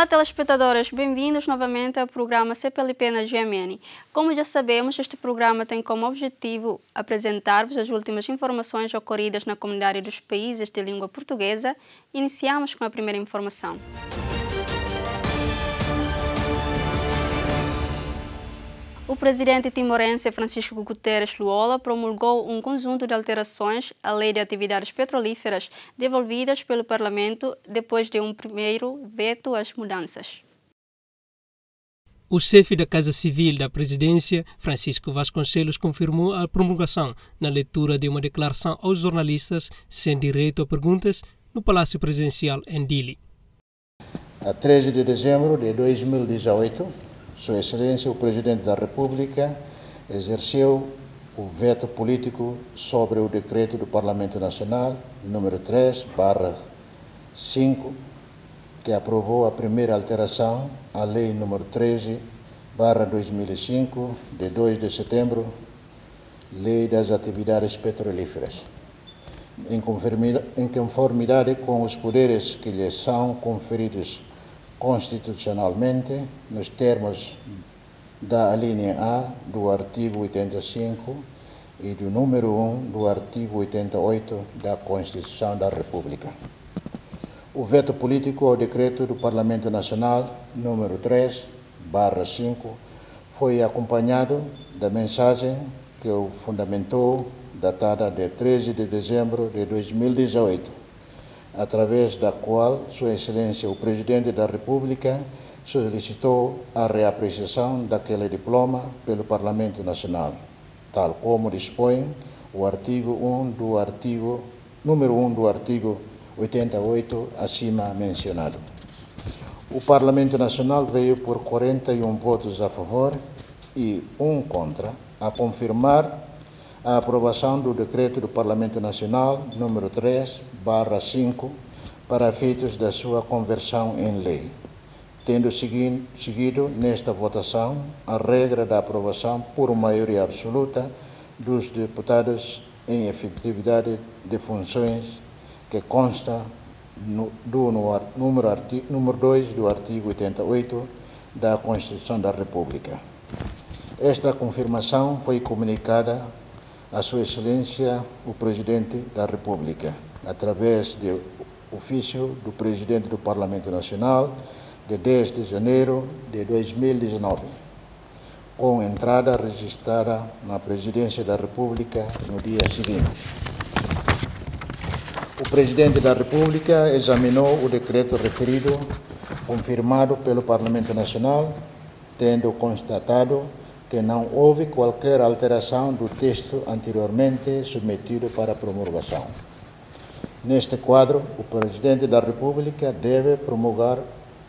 Olá, telespectadores, bem-vindos novamente ao programa CPLP na GMN. Como já sabemos, este programa tem como objetivo apresentar-vos as últimas informações ocorridas na comunidade dos países de língua portuguesa. Iniciamos com a primeira informação. O presidente timorense Francisco Guterres Luola promulgou um conjunto de alterações à Lei de Atividades Petrolíferas devolvidas pelo Parlamento depois de um primeiro veto às mudanças. O chefe da Casa Civil da Presidência, Francisco Vasconcelos, confirmou a promulgação na leitura de uma declaração aos jornalistas sem direito a perguntas no Palácio Presidencial em Dili. A 13 de dezembro de 2018, Sua Excelência, o Presidente da República, exerceu o veto político sobre o decreto do Parlamento Nacional, número 3/5, que aprovou a primeira alteração à Lei número 13/2005, de 2 de setembro, Lei das Atividades Petrolíferas, em conformidade com os poderes que lhes são conferidos constitucionalmente, nos termos da alínea A do artigo 85 e do número 1 do artigo 88 da Constituição da República. O veto político ao decreto do Parlamento Nacional, número 3/5, foi acompanhado da mensagem que o fundamentou, datada de 13 de dezembro de 2018, através da qual Sua Excelência, o Presidente da República, solicitou a reapreciação daquele diploma pelo Parlamento Nacional, tal como dispõe o número 1 do artigo 88, acima mencionado. O Parlamento Nacional veio por 41 votos a favor e 1 contra a confirmar a aprovação do decreto do Parlamento Nacional, número 3/5, para efeitos da sua conversão em lei, tendo seguido nesta votação a regra da aprovação por maioria absoluta dos deputados em efetividade de funções, que consta do número 2 do artigo 88 da Constituição da República. Esta confirmação foi comunicada a Sua Excelência, o Presidente da República, através de ofício do Presidente do Parlamento Nacional, de 10 de janeiro de 2019, com entrada registrada na Presidência da República no dia seguinte. O Presidente da República examinou o decreto referido, confirmado pelo Parlamento Nacional, tendo constatado que não houve qualquer alteração do texto anteriormente submetido para promulgação. Neste quadro, o Presidente da República deve promulgar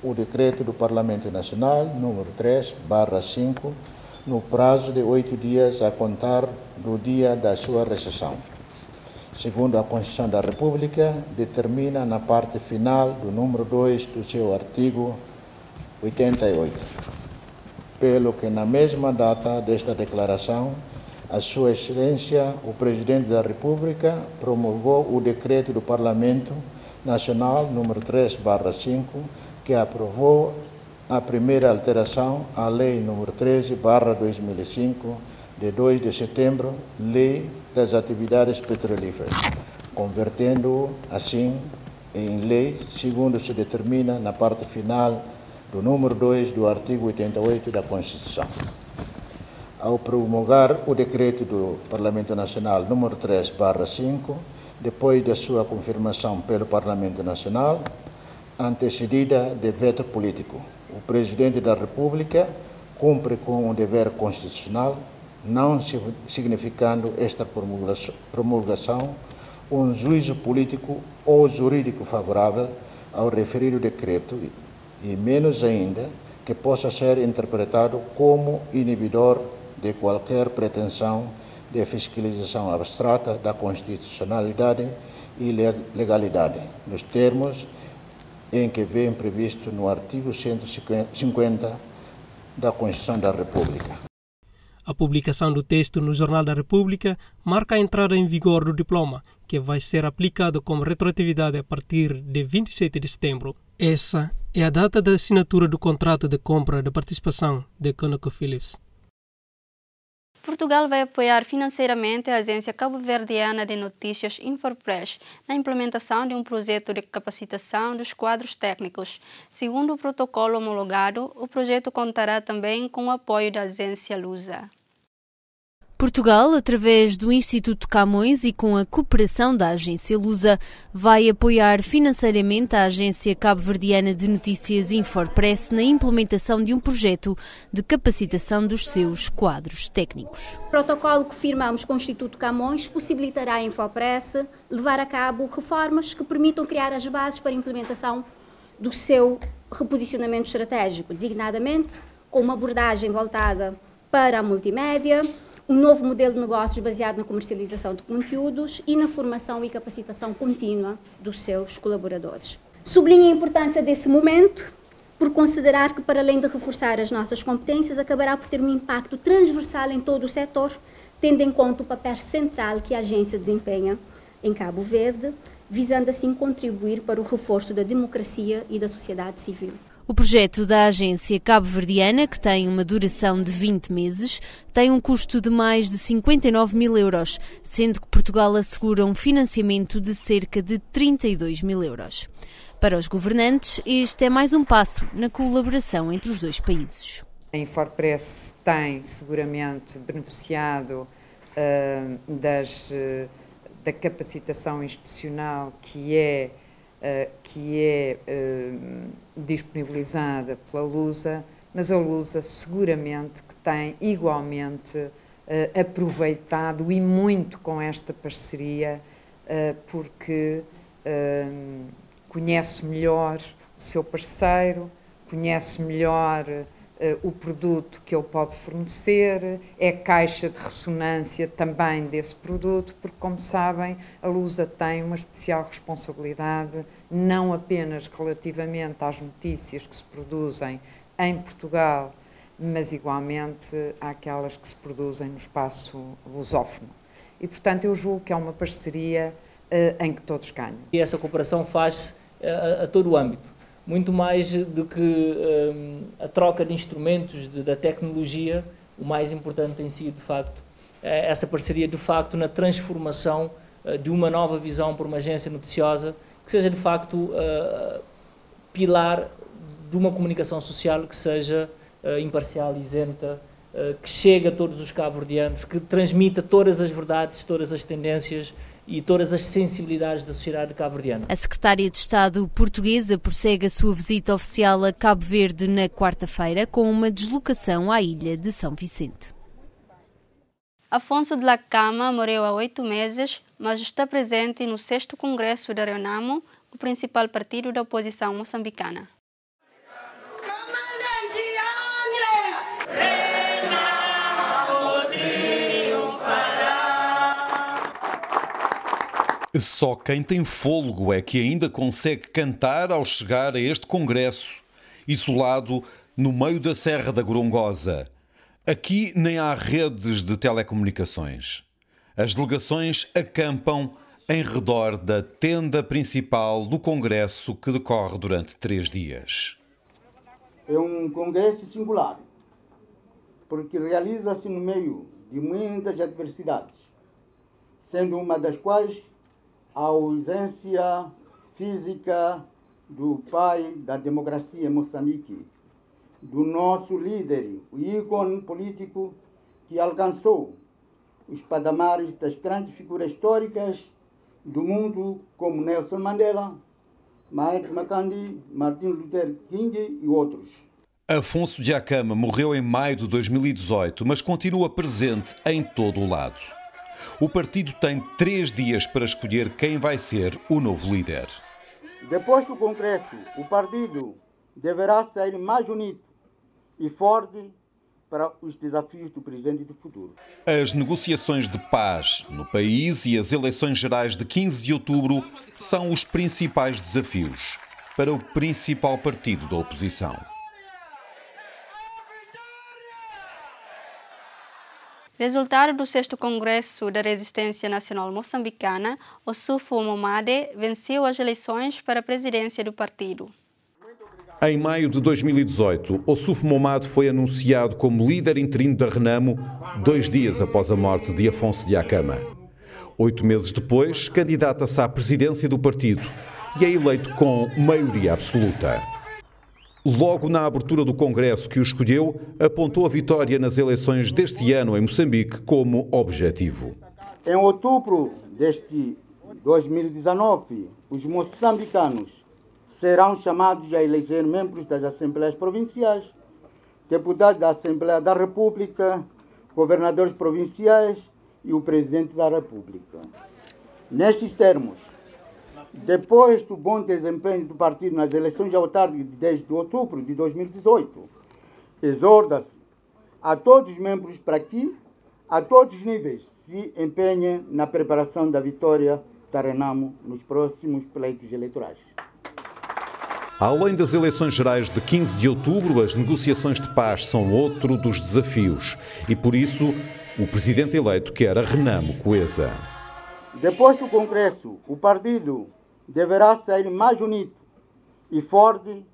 o decreto do Parlamento Nacional, número 3/5, no prazo de 8 dias a contar do dia da sua recepção. Segundo a Constituição da República, determina na parte final do número 2 do seu artigo 88. Pelo que, na mesma data desta declaração, a Sua Excelência, o Presidente da República, promulgou o decreto do Parlamento Nacional, número 3/5, que aprovou a primeira alteração à Lei número 13/2005, de 2 de setembro, Lei das Atividades Petrolíferas, convertendo-o, assim, em lei, segundo se determina na parte final do número 2 do artigo 88 da Constituição. Ao promulgar o decreto do Parlamento Nacional número 3/5, depois da sua confirmação pelo Parlamento Nacional, antecedida de veto político, o Presidente da República cumpre com o dever constitucional, não significando esta promulgação um juízo político ou jurídico favorável ao referido decreto, e menos ainda que possa ser interpretado como inibidor de qualquer pretensão de fiscalização abstrata da constitucionalidade e legalidade, nos termos em que vem previsto no artigo 150 da Constituição da República. A publicação do texto no Jornal da República marca a entrada em vigor do diploma, que vai ser aplicado com retroatividade a partir de 27 de setembro. Essa É a data da assinatura do contrato de compra da participação de ConocoPhillips. Portugal vai apoiar financeiramente a agência cabo-verdiana de notícias Infopress na implementação de um projeto de capacitação dos quadros técnicos. Segundo o protocolo homologado, o projeto contará também com o apoio da agência Lusa. Portugal, através do Instituto Camões e com a cooperação da agência Lusa, vai apoiar financeiramente a agência cabo-verdiana de notícias Infopress na implementação de um projeto de capacitação dos seus quadros técnicos. O protocolo que firmamos com o Instituto Camões possibilitará à Infopress levar a cabo reformas que permitam criar as bases para a implementação do seu reposicionamento estratégico, designadamente com uma abordagem voltada para a multimédia, um novo modelo de negócios baseado na comercialização de conteúdos e na formação e capacitação contínua dos seus colaboradores. Sublinho a importância desse momento por considerar que, para além de reforçar as nossas competências, acabará por ter um impacto transversal em todo o setor, tendo em conta o papel central que a agência desempenha em Cabo Verde, visando assim contribuir para o reforço da democracia e da sociedade civil. O projeto da agência cabo-verdiana, que tem uma duração de 20 meses, tem um custo de mais de 59 mil euros, sendo que Portugal assegura um financiamento de cerca de 32 mil euros. Para os governantes, este é mais um passo na colaboração entre os dois países. A Infopress tem seguramente beneficiado da capacitação institucional que é disponibilizada pela Lusa, mas a Lusa seguramente que tem igualmente aproveitado e muito com esta parceria, porque conhece melhor o seu parceiro, conhece melhor o produto que ele pode fornecer, é caixa de ressonância também desse produto, porque, como sabem, a Lusa tem uma especial responsabilidade, não apenas relativamente às notícias que se produzem em Portugal, mas igualmente àquelas que se produzem no espaço lusófono. E, portanto, eu julgo que é uma parceria em que todos ganham. E essa cooperação faz-se a todo o âmbito. Muito mais do que a troca de instrumentos da tecnologia, o mais importante tem sido, de facto, essa parceria, de facto, na transformação de uma nova visão por uma agência noticiosa, que seja, de facto, pilar de uma comunicação social que seja imparcial, isenta, que chegue a todos os cabo-verdianos, que transmita todas as verdades, todas as tendências e todas as sensibilidades da sociedade cabo-verdiana. A secretária de Estado portuguesa prossegue a sua visita oficial a Cabo Verde na quarta-feira com uma deslocação à ilha de São Vicente. Afonso de la Cama morreu há 8 meses, mas está presente no 6º Congresso da Renamo, o principal partido da oposição moçambicana. Só quem tem fôlego é que ainda consegue cantar ao chegar a este congresso, isolado no meio da Serra da Gorongosa. Aqui nem há redes de telecomunicações. As delegações acampam em redor da tenda principal do congresso que decorre durante 3 dias. É um congresso singular, porque realiza-se no meio de muitas adversidades, sendo uma das quais a ausência física do pai da democracia em Moçambique, do nosso líder, o ícone político que alcançou os patamares das grandes figuras históricas do mundo, como Nelson Mandela, Mahatma Gandhi, Martin Luther King e outros. Afonso de Acama morreu em maio de 2018, mas continua presente em todo o lado. O partido tem 3 dias para escolher quem vai ser o novo líder. Depois do Congresso, o partido deverá sair mais unido e forte para os desafios do presente e do futuro. As negociações de paz no país e as eleições gerais de 15 de outubro são os principais desafios para o principal partido da oposição. Resultado do 6º Congresso da Resistência Nacional Moçambicana, Ossufo Momade venceu as eleições para a presidência do partido. Em maio de 2018, Ossuf Momad foi anunciado como líder interino da Renamo 2 dias após a morte de Afonso de Acama. 8 meses depois, candidata-se à presidência do partido e é eleito com maioria absoluta. Logo na abertura do congresso que o escolheu, apontou a vitória nas eleições deste ano em Moçambique como objetivo. Em outubro deste 2019, os moçambicanos serão chamados a eleger membros das Assembleias Provinciais, deputados da Assembleia da República, governadores provinciais e o Presidente da República. Nestes termos, depois do bom desempenho do partido nas eleições autárquicas de 10 de outubro de 2018, exorta-se a todos os membros para que, a todos os níveis, se empenhem na preparação da vitória da Renamo nos próximos pleitos eleitorais. Além das eleições gerais de 15 de outubro, as negociações de paz são outro dos desafios e, por isso, o presidente eleito quer a Renamo coesa. Depois do Congresso, o partido deverá sair mais unido e forte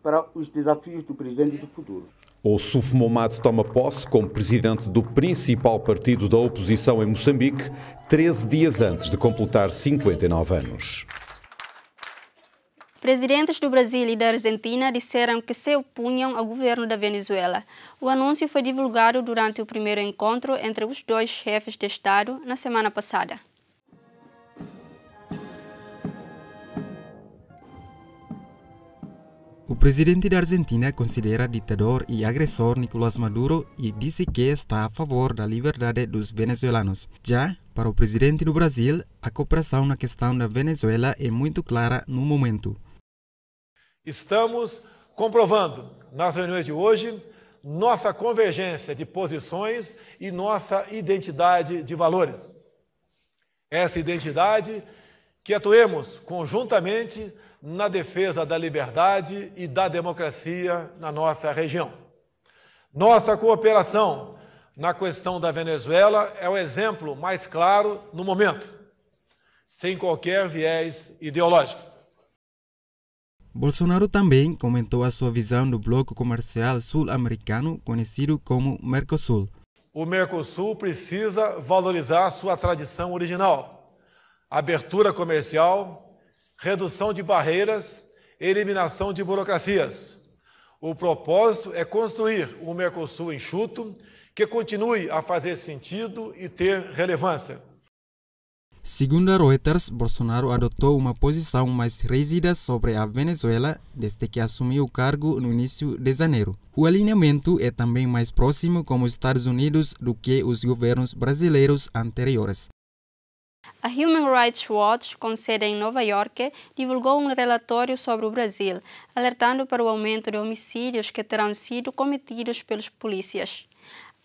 para os desafios do presente e do futuro. Ossuf Momad toma posse como presidente do principal partido da oposição em Moçambique, 13 dias antes de completar 59 anos. Presidentes do Brasil e da Argentina disseram que se opunham ao governo da Venezuela. O anúncio foi divulgado durante o primeiro encontro entre os dois chefes de Estado na semana passada. O presidente da Argentina considera ditador e agressor Nicolás Maduro e disse que está a favor da liberdade dos venezuelanos. Já, para o presidente do Brasil, a cooperação na questão da Venezuela é muito clara no momento. Estamos comprovando, nas reuniões de hoje, nossa convergência de posições e nossa identidade de valores. Essa identidade que atuemos conjuntamente na defesa da liberdade e da democracia na nossa região. Nossa cooperação na questão da Venezuela é o exemplo mais claro no momento, sem qualquer viés ideológico. Bolsonaro também comentou a sua visão do bloco comercial sul-americano, conhecido como Mercosul. O Mercosul precisa valorizar sua tradição original, abertura comercial, redução de barreiras, eliminação de burocracias. O propósito é construir um Mercosul enxuto que continue a fazer sentido e ter relevância. Segundo a Reuters, Bolsonaro adotou uma posição mais rígida sobre a Venezuela desde que assumiu o cargo no início de janeiro. O alinhamento é também mais próximo com os Estados Unidos do que os governos brasileiros anteriores. A Human Rights Watch, com sede em Nova York, divulgou um relatório sobre o Brasil, alertando para o aumento de homicídios que terão sido cometidos pelos polícias.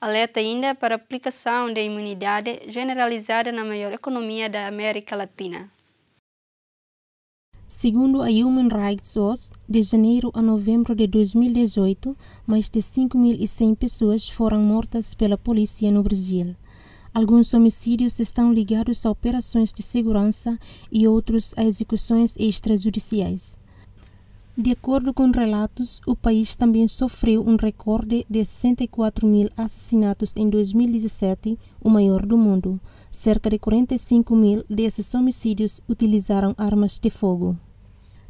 Alerta ainda para a aplicação da imunidade generalizada na maior economia da América Latina. Segundo a Human Rights Watch, de janeiro a novembro de 2018, mais de 5.100 pessoas foram mortas pela polícia no Brasil. Alguns homicídios estão ligados a operações de segurança e outros a execuções extrajudiciais. De acordo com relatos, o país também sofreu um recorde de 64.000 assassinatos em 2017, o maior do mundo. Cerca de 45.000 desses homicídios utilizaram armas de fogo.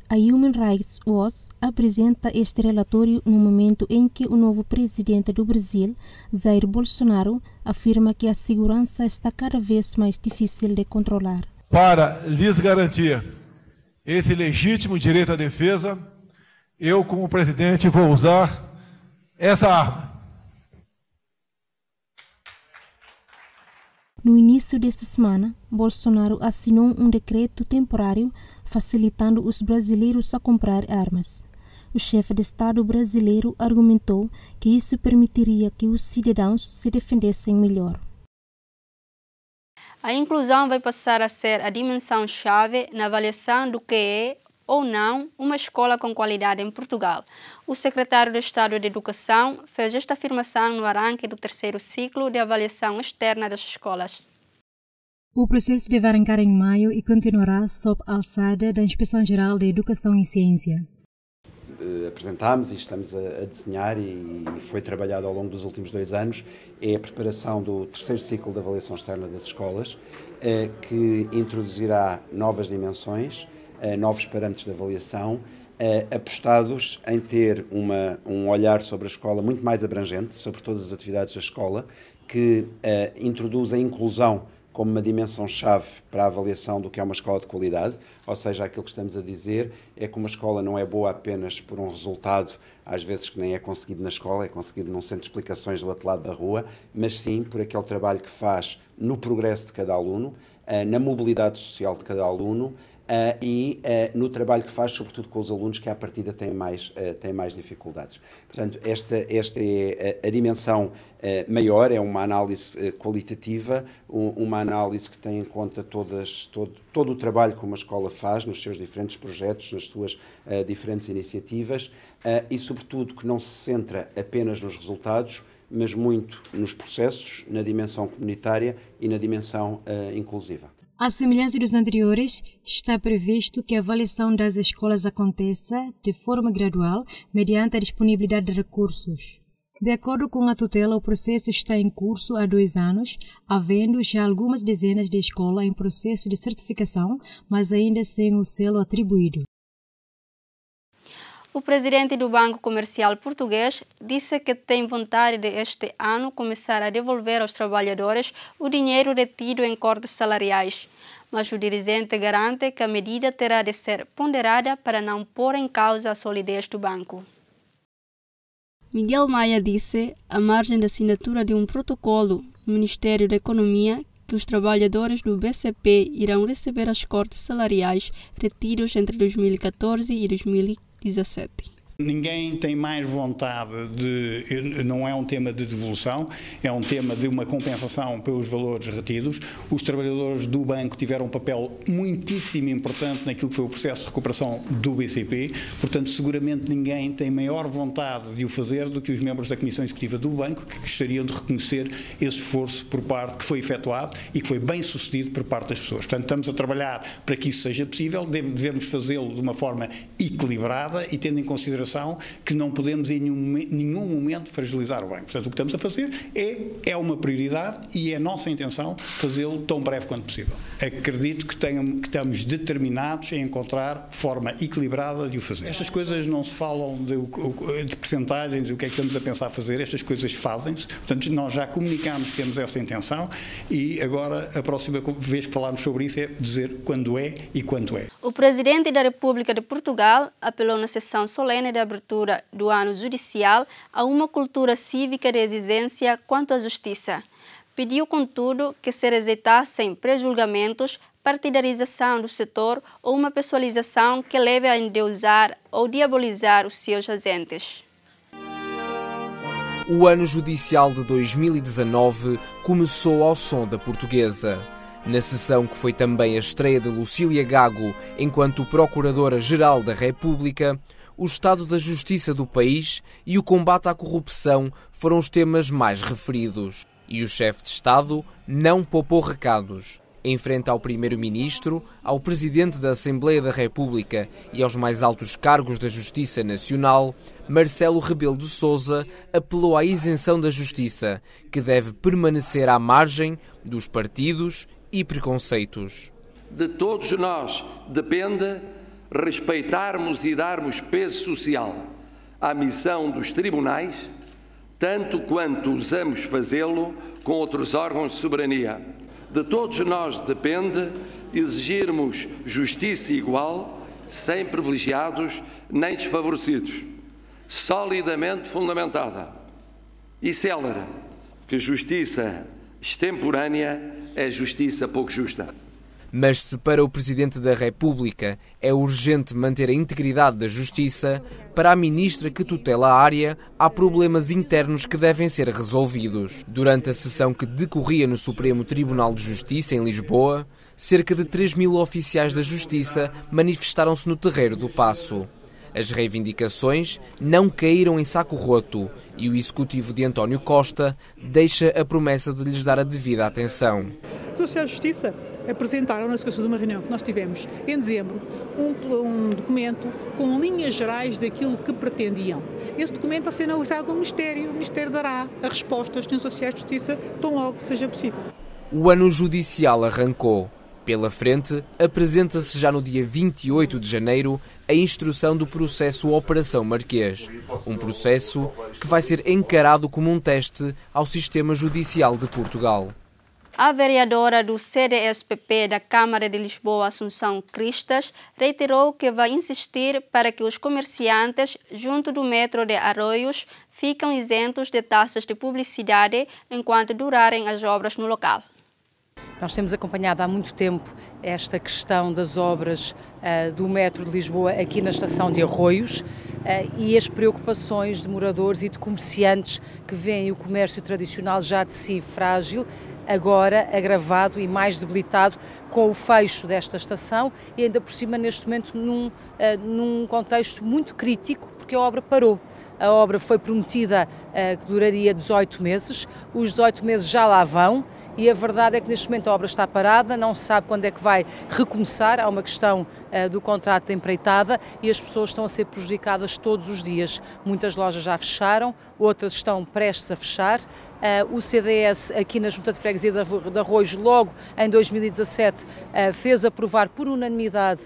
A Human Rights Watch apresenta este relatório no momento em que o novo presidente do Brasil, Jair Bolsonaro, afirma que a segurança está cada vez mais difícil de controlar. Para lhes garantir esse legítimo direito à defesa, eu, como presidente, vou usar essa arma. No início desta semana, Bolsonaro assinou um decreto temporário facilitando os brasileiros a comprar armas. O chefe de Estado brasileiro argumentou que isso permitiria que os cidadãos se defendessem melhor. A inclusão vai passar a ser a dimensão-chave na avaliação do que é ou não uma escola com qualidade em Portugal. O secretário de Estado de Educação fez esta afirmação no arranque do 3º ciclo de avaliação externa das escolas. O processo deve arrancar em maio e continuará sob a alçada da Inspeção Geral de Educação e Ciência. apresentámos e estamos a desenhar e foi trabalhado ao longo dos últimos 2 anos é a preparação do 3º ciclo de avaliação externa das escolas, que introduzirá novas dimensões, novos parâmetros de avaliação, apostados em ter um olhar sobre a escola muito mais abrangente, sobre todas as atividades da escola, que introduz a inclusão como uma dimensão-chave para a avaliação do que é uma escola de qualidade, ou seja, aquilo que estamos a dizer é que uma escola não é boa apenas por um resultado, às vezes que nem é conseguido na escola, é conseguido num centro de explicações do outro lado da rua, mas sim por aquele trabalho que faz no progresso de cada aluno, na mobilidade social de cada aluno, e no trabalho que faz, sobretudo com os alunos que à partida têm mais dificuldades. Portanto, esta é a dimensão maior, é uma análise qualitativa, uma análise que tem em conta todo o trabalho que uma escola faz nos seus diferentes projetos, nas suas diferentes iniciativas, e sobretudo que não se centra apenas nos resultados, mas muito nos processos, na dimensão comunitária e na dimensão inclusiva. À semelhança dos anteriores, está previsto que a avaliação das escolas aconteça de forma gradual, mediante a disponibilidade de recursos. De acordo com a tutela, o processo está em curso há 2 anos, havendo já algumas dezenas de escolas em processo de certificação, mas ainda sem o selo atribuído. O presidente do Banco Comercial Português disse que tem vontade de este ano começar a devolver aos trabalhadores o dinheiro retido em cortes salariais, mas o dirigente garante que a medida terá de ser ponderada para não pôr em causa a solidez do banco. Miguel Maia disse, à margem da assinatura de um protocolo no Ministério da Economia, que os trabalhadores do BCP irão receber as cortes salariais retidos entre 2014 e 2017. Ninguém tem mais vontade não é um tema de devolução, é um tema de uma compensação pelos valores retidos. Os trabalhadores do banco tiveram um papel muitíssimo importante naquilo que foi o processo de recuperação do BCP, portanto, seguramente ninguém tem maior vontade de o fazer do que os membros da Comissão Executiva do banco, que gostariam de reconhecer esse esforço por parte que foi efetuado e que foi bem sucedido por parte das pessoas. Portanto, estamos a trabalhar para que isso seja possível, devemos fazê-lo de uma forma equilibrada e tendo em consideração que não podemos em nenhum momento fragilizar o banco. Portanto, o que estamos a fazer é uma prioridade e é nossa intenção fazê-lo tão breve quanto possível. Acredito que estamos determinados em encontrar forma equilibrada de o fazer. Estas coisas não se falam de percentagens, de o que é que estamos a pensar fazer, estas coisas fazem-se. Portanto, nós já comunicámos que temos essa intenção e agora a próxima vez que falarmos sobre isso é dizer quando é e quanto é. O Presidente da República de Portugal apelou na sessão solene de abertura do ano judicial a uma cultura cívica de exigência quanto à justiça. Pediu, contudo, que se rejeitassem pré-julgamentos, partidarização do setor ou uma pessoalização que leve a endeusar ou diabolizar os seus agentes. O ano judicial de 2019 começou ao som da Portuguesa. Na sessão que foi também a estreia de Lucília Gago enquanto Procuradora-Geral da República, o estado da justiça do país e o combate à corrupção foram os temas mais referidos. E o chefe de Estado não poupou recados. Em frente ao Primeiro-Ministro, ao Presidente da Assembleia da República e aos mais altos cargos da Justiça Nacional, Marcelo Rebelo de Sousa apelou à isenção da Justiça, que deve permanecer à margem dos partidos e preconceitos. De todos nós depende respeitarmos e darmos peso social à missão dos tribunais, tanto quanto usamos fazê-lo com outros órgãos de soberania. De todos nós depende exigirmos justiça igual, sem privilegiados nem desfavorecidos, solidamente fundamentada e célere, que justiça extemporânea é justiça pouco justa. Mas se para o Presidente da República é urgente manter a integridade da Justiça, para a Ministra que tutela a área há problemas internos que devem ser resolvidos. Durante a sessão que decorria no Supremo Tribunal de Justiça, em Lisboa, cerca de 3.000 oficiais da Justiça manifestaram-se no Terreiro do Paço. As reivindicações não caíram em saco roto e o executivo de António Costa deixa a promessa de lhes dar a devida atenção. Então, se a Justiça apresentaram na sequência de uma reunião que nós tivemos em dezembro um documento com linhas gerais daquilo que pretendiam. Esse documento está a ser analisado no Ministério. O Ministério dará a resposta aos assistentes sociais de justiça tão logo seja possível. O ano judicial arrancou. Pela frente, apresenta-se já no dia 28 de janeiro a instrução do processo Operação Marquês. Um processo que vai ser encarado como um teste ao sistema judicial de Portugal. A vereadora do CDS-PP da Câmara de Lisboa, Assunção Cristas, reiterou que vai insistir para que os comerciantes junto do metro de Arroios fiquem isentos de taxas de publicidade enquanto durarem as obras no local. Nós temos acompanhado há muito tempo esta questão das obras do metro de Lisboa aqui na estação de Arroios e as preocupações de moradores e de comerciantes que veem o comércio tradicional já de si frágil, agora agravado e mais debilitado com o fecho desta estação e ainda por cima neste momento num contexto muito crítico porque a obra parou. A obra foi prometida que duraria 18 meses, os 18 meses já lá vão e a verdade é que neste momento a obra está parada, não se sabe quando é que vai recomeçar, há uma questão do contrato de empreitada e as pessoas estão a ser prejudicadas todos os dias. Muitas lojas já fecharam, outras estão prestes a fechar. O CDS aqui na Junta de Freguesia de Arroios, logo em 2017, fez aprovar por unanimidade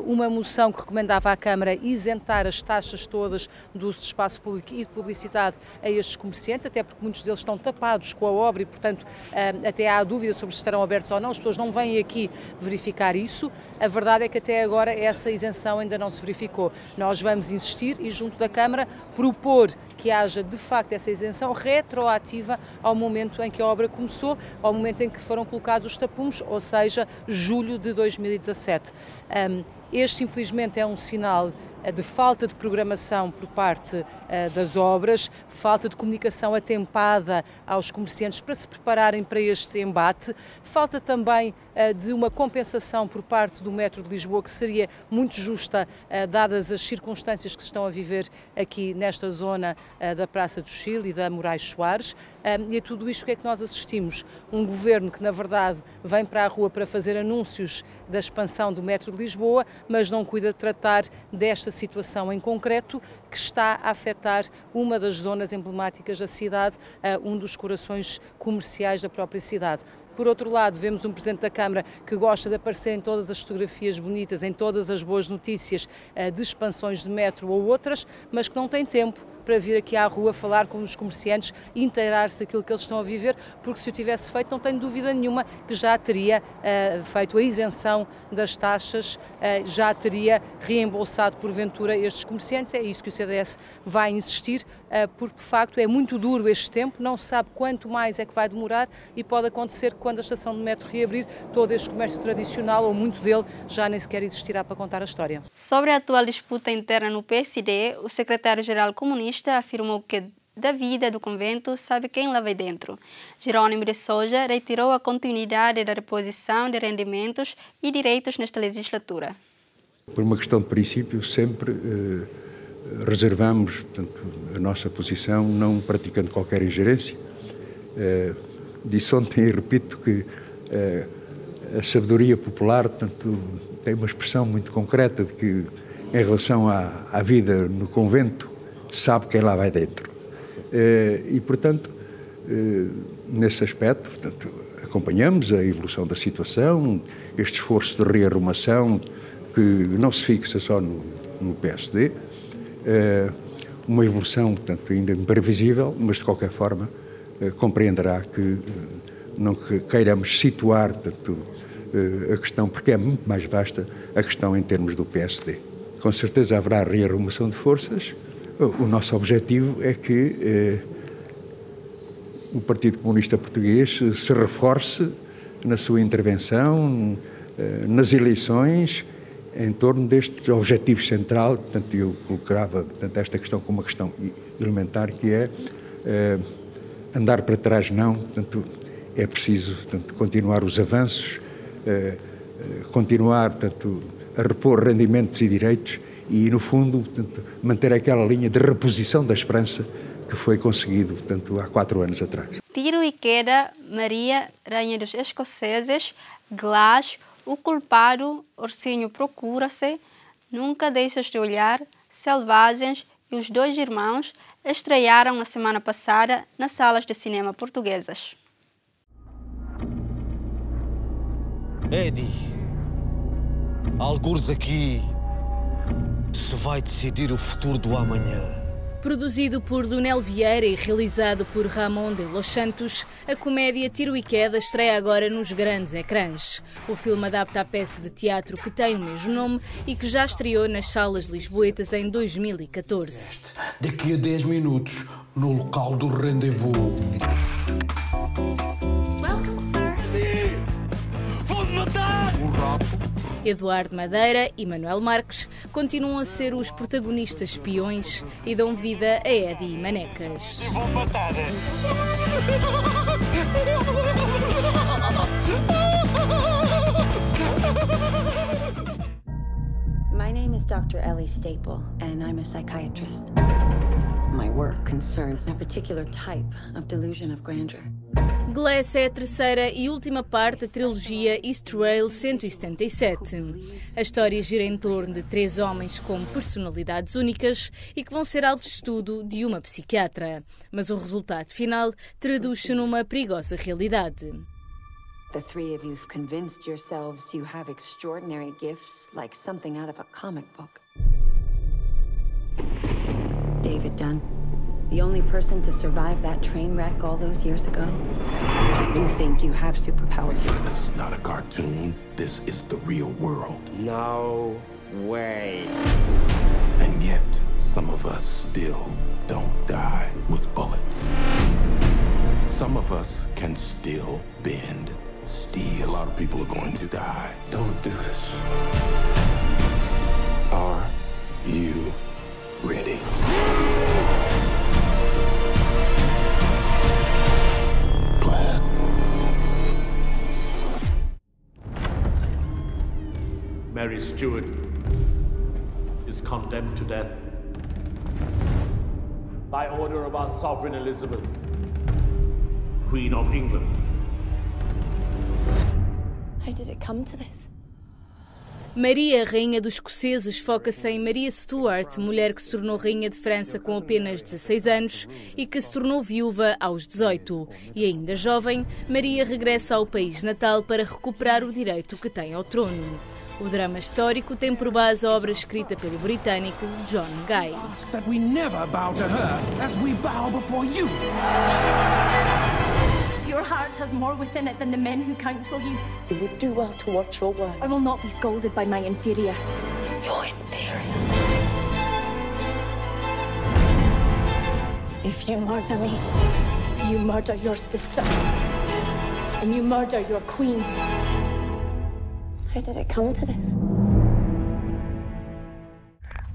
uma moção que recomendava à Câmara isentar as taxas todas do espaço público e de publicidade a estes comerciantes, até porque muitos deles estão tapados com a obra e, portanto, até há dúvida sobre se estarão abertos ou não, as pessoas não vêm aqui verificar isso. A verdade é que até agora essa isenção ainda não se verificou. Nós vamos insistir e, junto da Câmara, propor que haja, de facto, essa isenção retroativa ao momento em que a obra começou, ao momento em que foram colocados os tapumes, ou seja, julho de 2017. Este, infelizmente, é um sinal de falta de programação por parte das obras, falta de comunicação atempada aos comerciantes para se prepararem para este embate, falta também de uma compensação por parte do metro de Lisboa que seria muito justa dadas as circunstâncias que se estão a viver aqui nesta zona da Praça do Chile e da Moraes Soares e a tudo isto o que é que nós assistimos? Um governo que na verdade vem para a rua para fazer anúncios da expansão do metro de Lisboa, mas não cuida de tratar desta situação em concreto que está a afetar uma das zonas emblemáticas da cidade, um dos corações comerciais da própria cidade. Por outro lado, vemos um Presidente da Câmara que gosta de aparecer em todas as fotografias bonitas, em todas as boas notícias de expansões de metro ou outras, mas que não tem tempo para vir aqui à rua falar com os comerciantes e inteirar-se daquilo que eles estão a viver, porque se o tivesse feito, não tenho dúvida nenhuma que já teria feito a isenção das taxas, já teria reembolsado porventura estes comerciantes. É isso que o CDS vai insistir, porque de facto é muito duro este tempo, não se sabe quanto mais é que vai demorar e pode acontecer que quando a estação de metro reabrir, todo este comércio tradicional, ou muito dele, já nem sequer existirá para contar a história. Sobre a atual disputa interna no PSD, o secretário-geral comunista afirmou que da vida do convento sabe quem lá vai dentro. Jerônimo de Souza reiterou a continuidade da reposição de rendimentos e direitos nesta legislatura. Por uma questão de princípio, sempre reservamos, portanto, a nossa posição, não praticando qualquer ingerência. Disse ontem e repito que a sabedoria popular, portanto, tem uma expressão muito concreta de que, em relação à vida no convento, sabe quem lá vai dentro. E, portanto, nesse aspecto, portanto, acompanhamos a evolução da situação, este esforço de rearrumação que não se fixa só no PSD, uma evolução, portanto, ainda imprevisível, mas de qualquer forma compreenderá que não queiramos situar, portanto, a questão, porque é muito mais vasta a questão em termos do PSD. Com certeza haverá rearrumação de forças. O nosso objetivo é que o Partido Comunista Português se reforce na sua intervenção, nas eleições, em torno deste objetivo central. Portanto, eu colocava, portanto, esta questão como uma questão elementar, que é andar para trás não, portanto, é preciso, portanto, continuar os avanços, continuar, portanto, a repor rendimentos e direitos e, no fundo, portanto, manter aquela linha de reposição da esperança que foi conseguido, portanto, há 4 anos atrás. Tiro e queda, Maria, Rainha dos Escoceses, Glass, o culpado, Ursinho Procura-se, Nunca Deixas de Olhar, Selvagens e Os Dois Irmãos estrearam na semana passada nas salas de cinema portuguesas. Eddie, algures aqui se vai decidir o futuro do amanhã. Produzido por Donel Vieira e realizado por Ramon de Los Santos, a comédia Tiro e Queda estreia agora nos grandes ecrãs. O filme adapta a peça de teatro que tem o mesmo nome e que já estreou nas salas lisboetas em 2014. Daqui a 10 minutos, no local do rendezvous. Vou-me matar! O rato. Eduardo Madeira e Manuel Marques continuam a ser os protagonistas espiões e dão vida a Eddie e Manecas. Vou matar! My name is Dr. Ellie Staple, and I'm a psychiatrist. My work concerns a particular type of delusion of grandeur. Glass é a terceira e última parte da trilogia East Rail 177. A história gira em torno de 3 homens com personalidades únicas e que vão ser alvo de estudo de uma psiquiatra. Mas o resultado final traduz-se numa perigosa realidade. The three of you've convinced yourselves you have extraordinary gifts like something out of a comic book. David Dunn, the only person to survive that train wreck all those years ago. You think you have superpowers. This is not a cartoon. This is the real world. No way. And yet, some of us still don't die with bullets. Some of us can still bend steel. A lot of people are going to die. Don't do this. Are you ready? Mary Stuart is condemned to death by order of our Sovereign Elizabeth, Queen of England. How did it come to this? Maria, rainha dos escoceses, foca-se em Maria Stuart, mulher que se tornou rainha de França com apenas 16 anos e que se tornou viúva aos 18. E ainda jovem, Maria regressa ao país natal para recuperar o direito que tem ao trono. O drama histórico tem por base a obra escrita pelo britânico John Guy. That we never bow to her as we bow before you. Your heart has more within it than the men who counsel you. You would do well to watch your words. I will not be scolded by my inferior. You're inferior. If you murder me, you murder your sister. And you murder your queen. How did it come to this?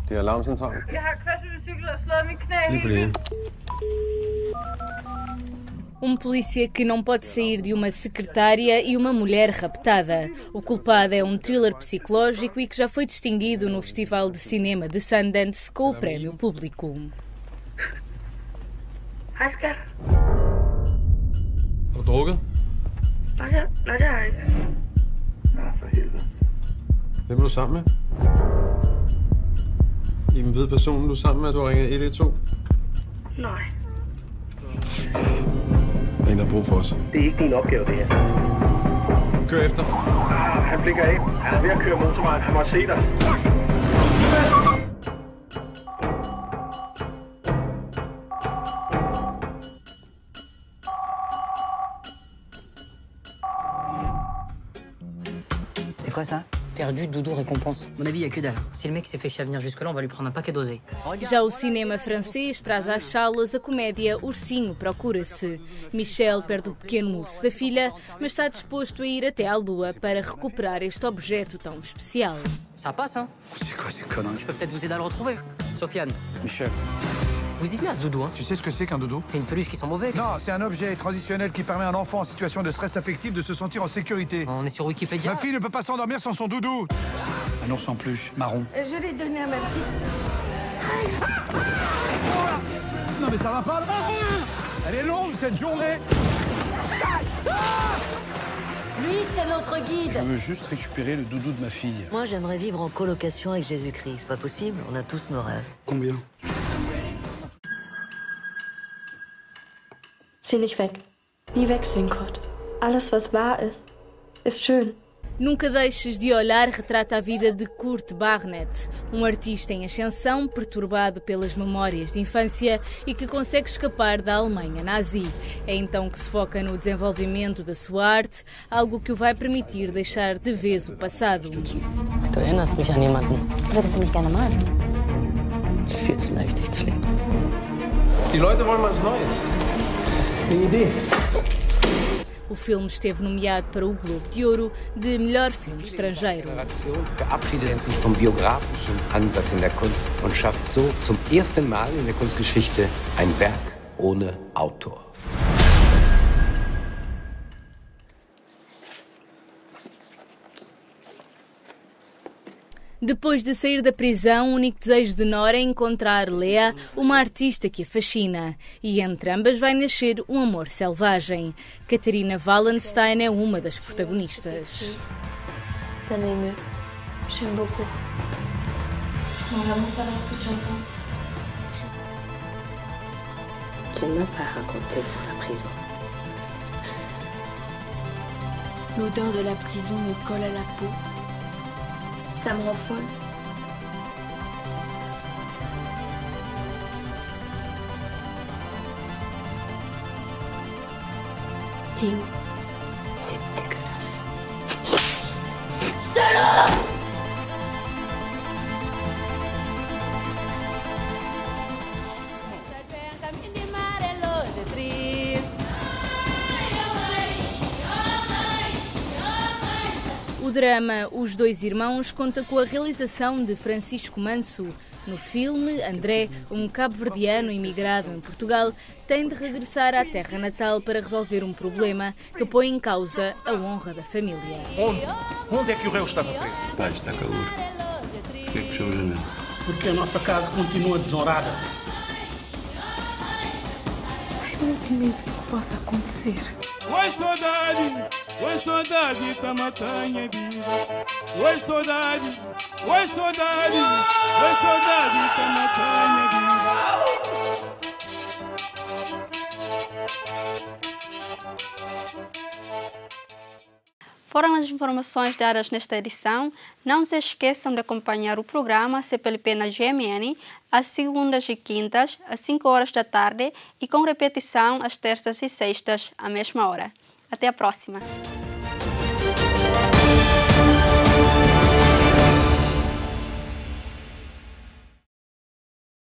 Det er alarmcentralen. Jeg har kørt med cykel og slået min knæ. Lige på det. Polícia que não pode sair de uma secretária e uma mulher raptada. O culpado é um thriller psicológico e que já foi distinguido no Festival de Cinema de Sundance com o prémio público. Hej, skat. Har du drukket? Nej, det har jeg ikke. Ja, for helvede. Hvem er du sammen med? Iben ved personen, du er sammen med, du har ringet 112? Nej. En, der har brug for os. Det er ikke din opgave, det her. Kør efter. Han blikker af. Han er ved at køre motorvejen. Han må se dig. C'est quoi ça? Perdu, doudou, récompense. À mon avis, il n'y a que dalle. Si le mec s'est fait chier à venir jusque-là, on va lui prendre un paquet dosé. Já o cinema francês traz às salas a comédia Ursinho Procura-se. Michel perde o pequeno moço da filha, mas está disposto a ir até à lua para recuperar este objeto tão especial. Ça passe, hein? C'est quoi ces conneries? Je peux peut-être vous aider à le retrouver. Sofiane. Michel. Vous y tenez à ce doudou, hein? Tu sais ce que c'est qu'un doudou? C'est une peluche qui sent mauvais. Non, c'est un objet transitionnel qui permet à un enfant en situation de stress affectif de se sentir en sécurité. On est sur Wikipédia. Ma fille ne peut pas s'endormir sans son doudou. Un ours en peluche, marron. Je l'ai donné à ma fille. Non mais ça va pas là. Elle est longue cette journée. Lui, c'est notre guide. Je veux juste récupérer le doudou de ma fille. Moi, j'aimerais vivre en colocation avec Jésus-Christ. C'est pas possible, on a tous nos rêves. Combien? Sieh nicht weg. Nie wegsehen, Kurt. Alles, was wahr ist schön. Nunca Deixes de Olhar retrata a vida de Kurt Barnett, um artista em ascensão perturbado pelas memórias de infância e que consegue escapar da Alemanha nazi. É então que se foca no desenvolvimento da sua arte, algo que o vai permitir deixar de vez o passado. Du erinnerst mich an jemanden. Würdest du mich gerne malen? Es ist viel zu leicht, dich zu leben. Die Leute wollen was Neues. Eine Idee. O filme esteve nomeado para o Globo de Ouro de melhor filme estrangeiro. Verabschiedet sich vom biografischen Ansatz in der Kunst und schafft so zum ersten Mal in der Kunstgeschichte ein Werk ohne Autor. Depois de sair da prisão, o único desejo de Nora é encontrar Lea, uma artista que a fascina. E entre ambas vai nascer um amor selvagem. Katarina Wallenstein é uma das protagonistas. Ça m'émeut. J'aime beaucoup. J'aimerais vraiment savoir ce que tu en penses. Tu ne m'as pas raconté pour la prison. L'odeur de la prison me colle à la peau. Ça me rend folle. Léo, c'est dégueulasse. Salope! O drama Os Dois Irmãos conta com a realização de Francisco Manso. No filme, André, um cabo-verdiano imigrado em Portugal, tem de regressar à terra natal para resolver um problema que põe em causa a honra da família. Onde é que o réu estava preso? Pai, está calor. Por que fechou a janela? Porque a nossa casa continua desonrada. Tenho medo que possa acontecer. Oi, saudade, tá matando minha vida. Oi, saudade, tá matando minha vida. Foram as informações dadas nesta edição. Não se esqueçam de acompanhar o programa CPLP na GMN às segundas e quintas, às 5 horas da tarde e com repetição às terças e sextas, à mesma hora. Até a próxima!